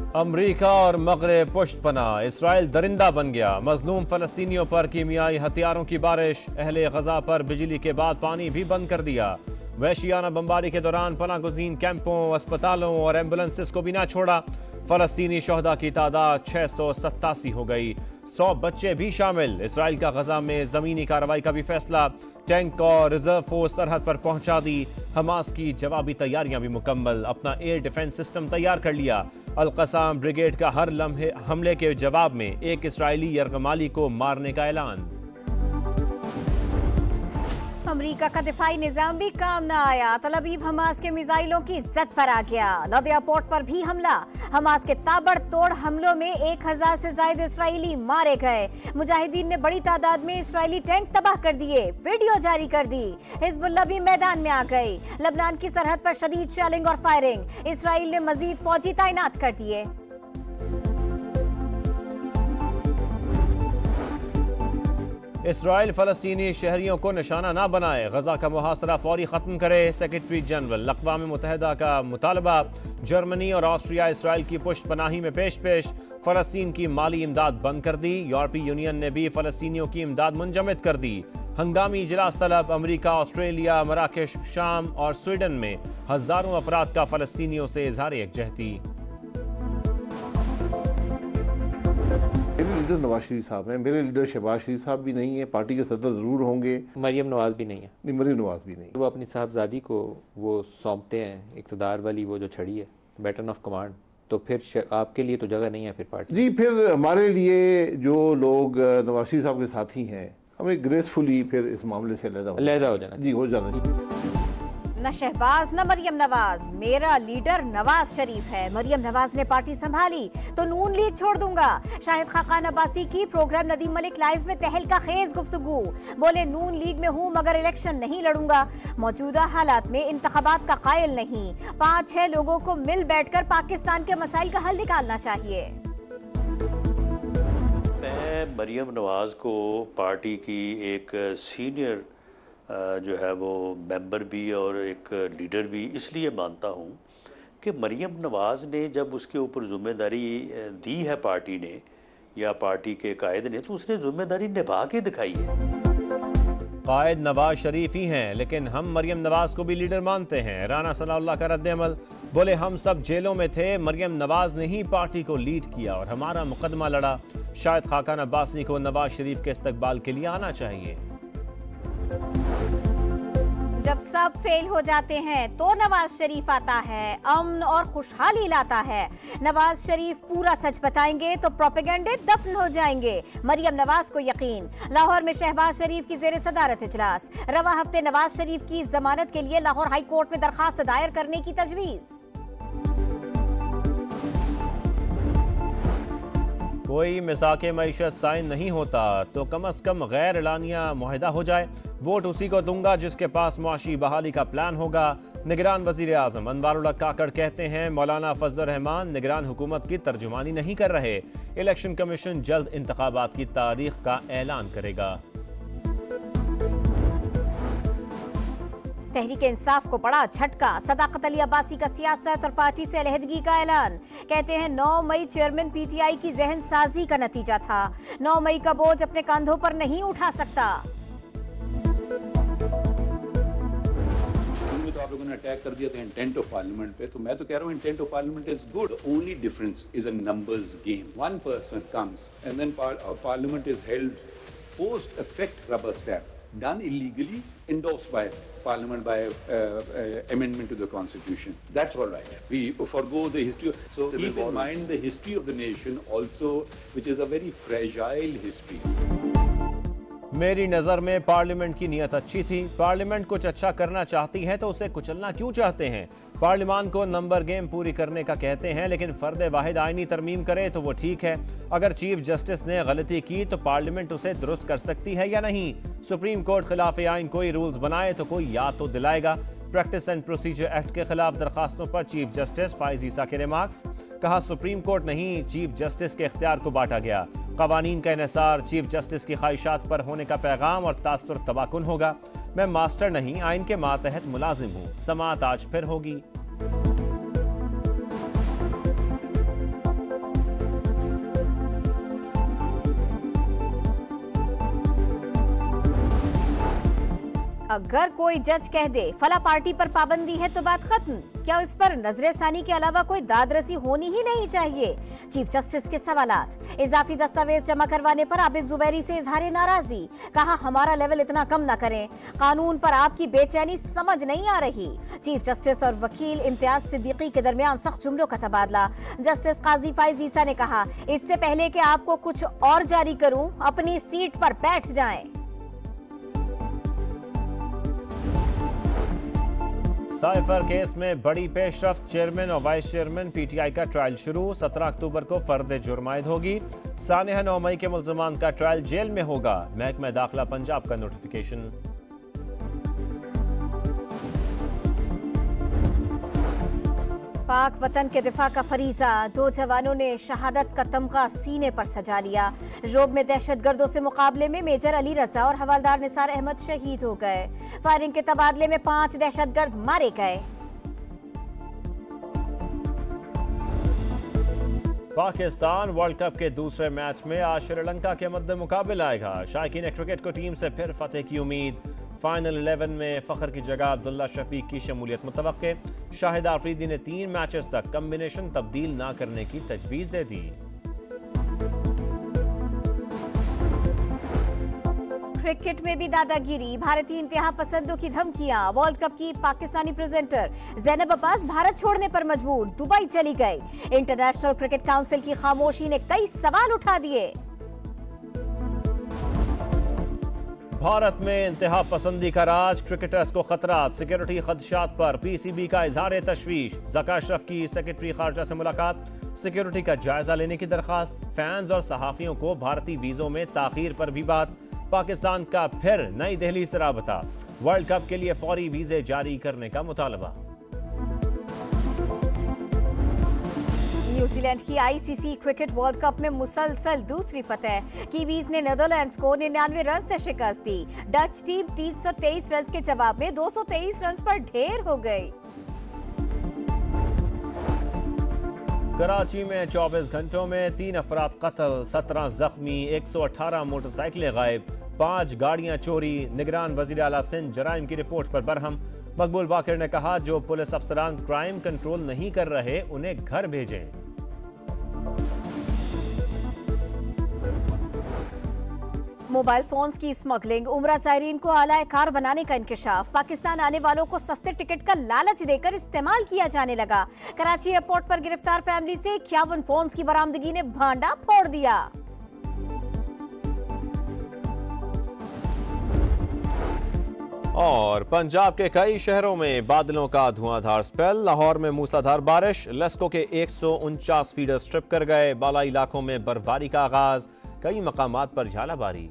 अमरीका और मगरब पुष्टपना, इसराइल दरिंदा बन गया। मजलूम फलस्तीनियों पर कीमियाई हथियारों की बारिश, अहले गजा पर बिजली के बाद पानी भी बंद कर दिया। वहशियाना बमबारी के दौरान पनागुज़ीन कैंपों, अस्पतालों और एम्बुलेंसेस को भी ना छोड़ा। फलस्तीनी शहदा की तादाद 687 हो गई, 100 बच्चे भी शामिल। इसराइल का गजा में जमीनी कार्रवाई का भी फैसला, टैंक और रिजर्व फोर्स सरहद पर पहुंचा दी। हमास की जवाबी तैयारियां भी मुकम्मल, अपना एयर डिफेंस सिस्टम तैयार कर लिया। अल-क़साम ब्रिगेड का हर लम्हे हमले के जवाब में एक इसराइली यरगमाली को मारने का ऐलान। अमेरिका का दिफाई निजाम भी काम न आया, तल अवीव हमास के मिसाइलों की जद पर आ गया। लद एयरपोर्ट पर भी हमला, हमास के ताबड़तोड़ हमलों में 1000 से ज्यादा इसराइली मारे गए। मुजाहिदीन ने बड़ी तादाद में इसराइली टैंक तबाह कर दिए, वीडियो जारी कर दी। हिजबुल्लाह भी मैदान में आ गई। लबनान की सरहद पर शदीद शेलिंग और फायरिंग, इसराइल ने मजीद फौजी तैनात कर दिए। इसराइल फलस्तीनी शहरियों को निशाना ना बनाए, गजा का मुहासरा फौरी खत्म करे। सेक्रेटरी जनरल अक़वाम मुत्तहिदा का मुतालबा। जर्मनी और ऑस्ट्रिया इसराइल की पुष्टपनाही में पेश फलस्तीन की माली इमदाद बंद कर दी। यूरोपीय यूनियन ने भी फलस्तीनियों की इमदाद मुंजमद कर दी। हंगामी इजलास तलब, अमरीका, ऑस्ट्रेलिया, मराकेश, शाम और स्वीडन में हजारों अफराद का फलस्तीनियों से इजहार यकजहती। मेरे लीडर नवाज शरीफ साहब हैं, मेरे लीडर शहबाज शरीफ साहब भी नहीं है, पार्टी के सदर ज़रूर होंगे। मरियम नवाज भी नहीं है। नहीं, मरियम नवाज भी नहीं। वो अपनी साहबजादी को वो सौंपते हैं इक़्तिदार वाली वो जो छड़ी है, बैटन ऑफ कमांड, तो फिर आपके लिए तो जगह नहीं है फिर पार्टी। जी, फिर हमारे लिए जो लोग नवाज शरीफ साहब के साथी हैं, हमें ग्रेसफुली फिर इस मामले से अलहदा हो जाना। जी, हो जाना चाहिए। न शहबाज न मरियम नवाज, मेरा लीडर नवाज शरीफ है। मरियम नवाज ने पार्टी संभाली तो नून लीग छोड़ दूंगा। शाहिद खाकान अब्बासी की प्रोग्राम नदीम मलिक लाइव में तहलका खेज गुफ्तगू, बोले नून लीग में हूँ मगर इलेक्शन नहीं लड़ूंगा। मौजूदा हालात में इंतखाबात का कायल नहीं, 5-6 लोगों को मिल बैठकर पाकिस्तान के मसाइल का हल निकालना चाहिए। मैं मरियम नवाज को पार्टी की एक सीनियर जो है वो मेंबर भी और एक लीडर भी इसलिए मानता हूँ कि मरियम नवाज़ ने जब उसके ऊपर ज़िम्मेदारी दी है पार्टी ने या पार्टी के कायद ने, तो उसने ज़िम्मेदारी निभा के दिखाई है। कायद नवाज शरीफ ही हैं, लेकिन हम मरियम नवाज को भी लीडर मानते हैं। राना सनाउल्लाह का रद्द-ए-अमल, बोले हम सब जेलों में थे, मरियम नवाज ने ही पार्टी को लीड किया और हमारा मुकदमा लड़ा। शाहिद खाकान अब्बासी को नवाज शरीफ के इस्तकबाल के लिए आना चाहिए। जब सब फेल हो जाते हैं तो नवाज शरीफ आता है, अमन और खुशहाली लाता है। नवाज शरीफ पूरा सच बताएंगे तो प्रोपेगेंडे दफन हो जाएंगे, मरियम नवाज को यकीन। लाहौर में शहबाज शरीफ की जेर सदारत इजलास, रवा हफ्ते नवाज शरीफ की जमानत के लिए लाहौर हाई कोर्ट में दरखास्त दायर करने की तजवीज़। कोई मिसाके मईशत साइन नहीं होता तो कम अज कम गैर एलानिया मुआहिदा हो जाए। वोट उसी को दूंगा जिसके पास मुआशी बहाली का प्लान होगा। निगरान वजीर आजम अनवारुल्लाह काकड़ कहते हैं मौलाना फजलुर रहमान निगरान हुकूमत की तर्जुमानी नहीं कर रहे। इलेक्शन कमीशन जल्द इंतखाबात की तारीख का ऐलान करेगा। तहरीक इंसाफ को बड़ा झटका, सदाकत अली अब्बासी का सियासत और पार्टी से अलहदगी का ऐलान। कहते हैं 9 मई चेयरमैन पीटीआई की जहन साजी का नतीजा था, 9 मई का बोझ अपने कंधों पर नहीं उठा सकता। तो आप लोगों ने अटैक कर दिया था इंटेंट ऑफ पार्लियामेंट पे, तो मैं तो कह रहा हूँ intent of parliament is good, only difference is a numbers game. One person comes and then parliament is held post effect rubber stamp done illegally, endorsed by Parliament by amendment to the Constitution. That's all right. We forgo the history. So keep in mind the history of the nation also, which is a very fragile history. मेरी नज़र में parliament की नीयत अच्छी थी। Parliament कुछ अच्छा करना चाहती है तो उसे कुचलना क्यों चाहते हैं? पार्लियामान को नंबर गेम पूरी करने का कहते हैं, लेकिन फर्द वाहिद आईनी तरमीम करे तो वो ठीक है। अगर चीफ जस्टिस ने गलती की तो पार्लियामेंट उसे दुरुस्त कर सकती है या नहीं? सुप्रीम कोर्ट खिलाफ आइन कोई रूल्स बनाए तो कोई याद तो दिलाएगा। प्रैक्टिस एंड प्रोसीजर एक्ट के खिलाफ दरखास्तों पर चीफ जस्टिस फाइज ईसा के रिमार्क्स, कहा सुप्रीम कोर्ट नहीं चीफ जस्टिस के इख्तियार को बांटा गया। कवानीन का इन्हिसार चीफ जस्टिस की ख्वाहिशात पर होने का पैगाम और तासुर तबाकुन होगा। मैं मास्टर नहीं आइन के मातहत मुलाजिम हूँ। समाअत आज फिर होगी। अगर कोई जज कह दे फला पार्टी पर पाबंदी है तो बात खत्म, क्या इस पर नजरसानी के अलावा कोई दादरसी होनी ही नहीं चाहिए? चीफ जस्टिस के सवालात। इजाफी दस्तावेज जमा करवाने पर आबिद जुबैरी से इजहार नाराजगी, कहा हमारा लेवल इतना कम न करें, कानून पर आपकी बेचैनी समझ नहीं आ रही। चीफ जस्टिस और वकील इम्तियाज सिद्दीकी के दरमियान सख्त जुमलों का तबादला। जस्टिस काजी फाइज ईसा ने कहा इससे पहले कि आपको कुछ और जारी करूं, अपनी सीट पर बैठ जाएं। साइफर केस में बड़ी पेशरफ्त, चेयरमैन और वाइस चेयरमैन पीटीआई का ट्रायल शुरू। 17 अक्टूबर को फर्द जुर्मायद होगी। सानिया 9 मई के मुल्ज़मान का ट्रायल जेल में होगा। महकमा दाखिला पंजाब का नोटिफिकेशन। पाक वतन के दिफा का फरीजा, 2 जवानों ने शहादत का तमगा सीने पर सजा लिया। रोब में दहशतगर्दों से मुकाबले में मेजर अली रजा और हवलदार निसार अहमद शहीद हो गए। फायरिंग के तबादले में 5 दहशतगर्द मारे गए। पाकिस्तान वर्ल्ड कप के दूसरे मैच में आज श्रीलंका के मद्दे मुकाबले आएगा। शायकीन क्रिकेट को टीम से फिर फतेह की उम्मीद। फाइनल 11 में फखर की जगह अब्दुल्ला शफीक की शमूलियत मुतवक्के। शाहिद आफरीदी ने 3 मैचेस तक कॉम्बिनेशन तब्दील ना करने की तजवीज़ दे दी। क्रिकेट में भी दादागिरी, भारतीय इंतहा पसंदों की धमकियां। वर्ल्ड कप की पाकिस्तानी प्रेजेंटर जैनब अब्बास भारत छोड़ने पर मजबूर, दुबई चली गई। इंटरनेशनल क्रिकेट काउंसिल की खामोशी ने कई सवाल उठा दिए। भारत में इंतहा पसंदी का राज, क्रिकेटर्स को खतरात। सिक्योरिटी खदशात पर पीसीबी का इजहार तशवीश। ज़का अशरफ की सेक्रेटरी खारजा से मुलाकात, सिक्योरिटी का जायजा लेने की दरखास्त। फैंस और सहाफियों को भारतीय वीजों में ताखीर पर भी बात। पाकिस्तान का फिर नई दिल्ली से राबता, वर्ल्ड कप के लिए फौरी वीजे जारी करने का मुतालबा। न्यूजीलैंड की आईसीसी क्रिकेट वर्ल्ड कप में मुसलसल दूसरी फतह। कीवीज ने नीदरलैंड्स को 99 रन से शिकस्त दी। डच टीम 323 रन के जवाब में 223 रन पर ढेर हो गई। कराची में 24 घंटों में 3 अफराद कत्ल, 17 जख्मी, 118 मोटरसाइकिलें गायब, 5 गाड़ियां चोरी। निगरान वजीर आला सिंध जराइम की रिपोर्ट पर बरहम। मकबूल बाकिर ने कहा जो पुलिस अफसरान क्राइम कंट्रोल नहीं कर रहे उन्हें घर भेजें। मोबाइल फोन्स की स्मगलिंग, उम्रा ज़ायरीन को आला कार बनाने का इंकशाफ। पाकिस्तान आने वालों को सस्ते टिकट का लालच देकर इस्तेमाल किया जाने लगा। कराची एयरपोर्ट पर गिरफ्तार फैमिली से 51 फोन्स की बरामदगी ने भांडा फोड़ दिया। और पंजाब के कई शहरों में बादलों का धुआंधार स्पेल। लाहौर में मूसलाधार बारिश, लेस्को के 149 फीडर स्ट्रिप कर गए। बालाई इलाकों में बर्फबारी का आगाज, कई मकामात पर झालाबारी।